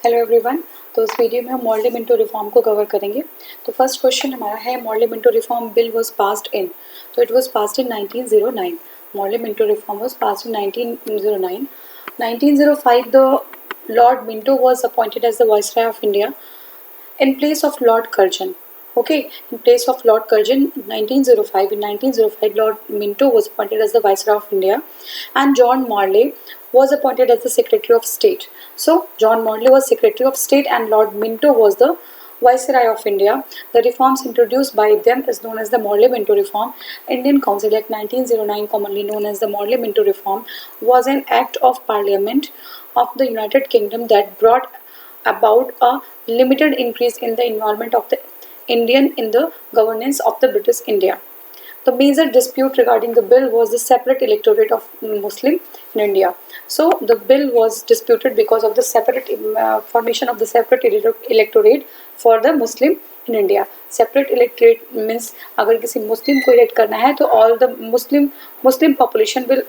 Hello everyone. तो इस वीडियो में हम मॉडल मिंटो रिफॉर्म को कवर करेंगे। तो फर्स्ट क्वेश्चन हमारा है Morley Minto reform bill was passed in. तो it was passed in 1909। Morley Minto reform was passed in 1909। 1905 the lord Minto was appointed as the viceroy of India in place of Lord Curzon. Okay, in place of Lord Curzon, 1905. In 1905, Lord Minto was appointed as the Viceroy of India, and John Morley was appointed as the Secretary of State. So, John Morley was Secretary of State, and Lord Minto was the Viceroy of India. The reforms introduced by them is known as the Morley-Minto Reform. Indian Council Act 1909, commonly known as the Morley-Minto Reform, was an act of Parliament of the United Kingdom that brought about a limited increase in the involvement of the Indian in the governance of the British India. The major dispute regarding the bill was the separate electorate of Muslim in India. So the bill was disputed because of the separate formation of the separate electorate for the Muslim in India. Separate electorate means अगर किसी मुस्लिम को elect करना है तो all the Muslim population will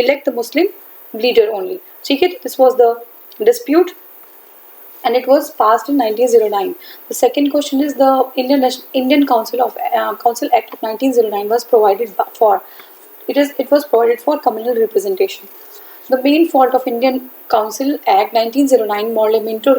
elect the Muslim leader only. ठीक है, this was the dispute and it was passed in 1909. The second question is the Indian Council Act of 1909 was provided for. It was provided for communal representation. The main fault of Indian Council Act 1909 Morley Minto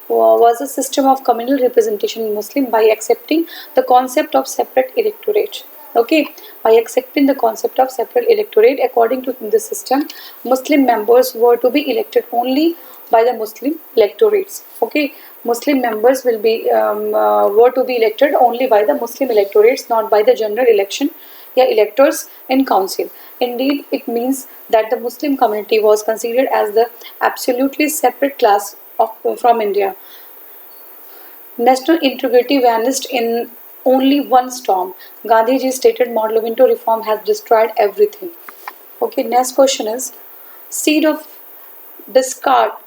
was a system of communal representation in Muslim by accepting the concept of separate electorate. Okay, by accepting the concept of separate electorate, according to the system, Muslim members were to be elected only by the Muslim electorates. Okay, Muslim members will be were to be elected only by the Muslim electorates, not by the general election electors in council. Indeed, it means that the Muslim community was considered as the absolutely separate class from India. National integrity vanished in only one storm. Gandhiji stated Morley Minto reform has destroyed everything. Okay, next question is seed of discard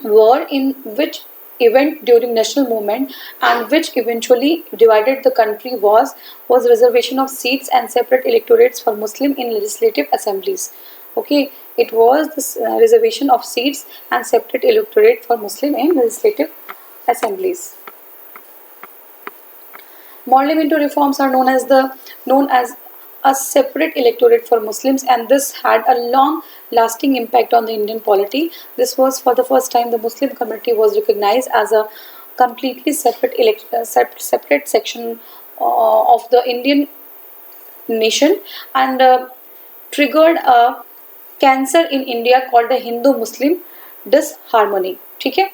war in which event during national movement and which eventually divided the country was reservation of seats and separate electorates for Muslim in legislative assemblies. Okay, it was this reservation of seats and separate electorate for Muslim in legislative assemblies. Morley Minto reforms are known as a separate electorate for Muslims, and this had a long-lasting impact on the Indian polity. This was for the first time the Muslim community was recognized as a completely separate section of the Indian nation, and triggered a cancer in India called the Hindu-Muslim disharmony. ठीक है,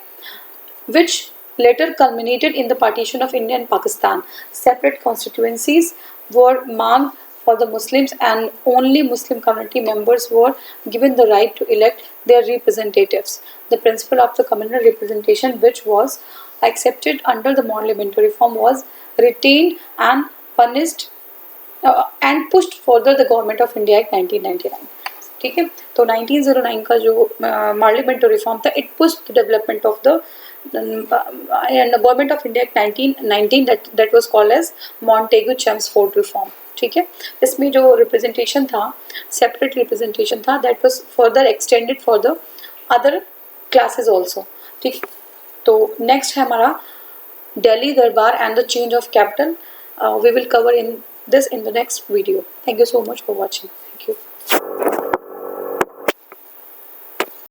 which later culminated in the partition of India and Pakistan. Separate constituencies were marked for the Muslims, and only Muslim community members were given the right to elect their representatives. The principle of the communal representation, which was accepted under the Morley Minto reform, was retained and punished and pushed further the Government of India Act 1999. ठीक है, तो 1909 का जो Morley Minto reform था, it pushed the development of the Government of India Act 1919 that was called as Montagu-Chelmsford reform. ठीक है, इसमें जो रिप्रेजेंटेशन था, सेपरेट रिप्रेजेंटेशन था, that was further extended for the other classes also. ठीक, तो next है हमारा Delhi Durbar and the change of capital. We will cover in the next video. Thank you so much for watching. Thank you.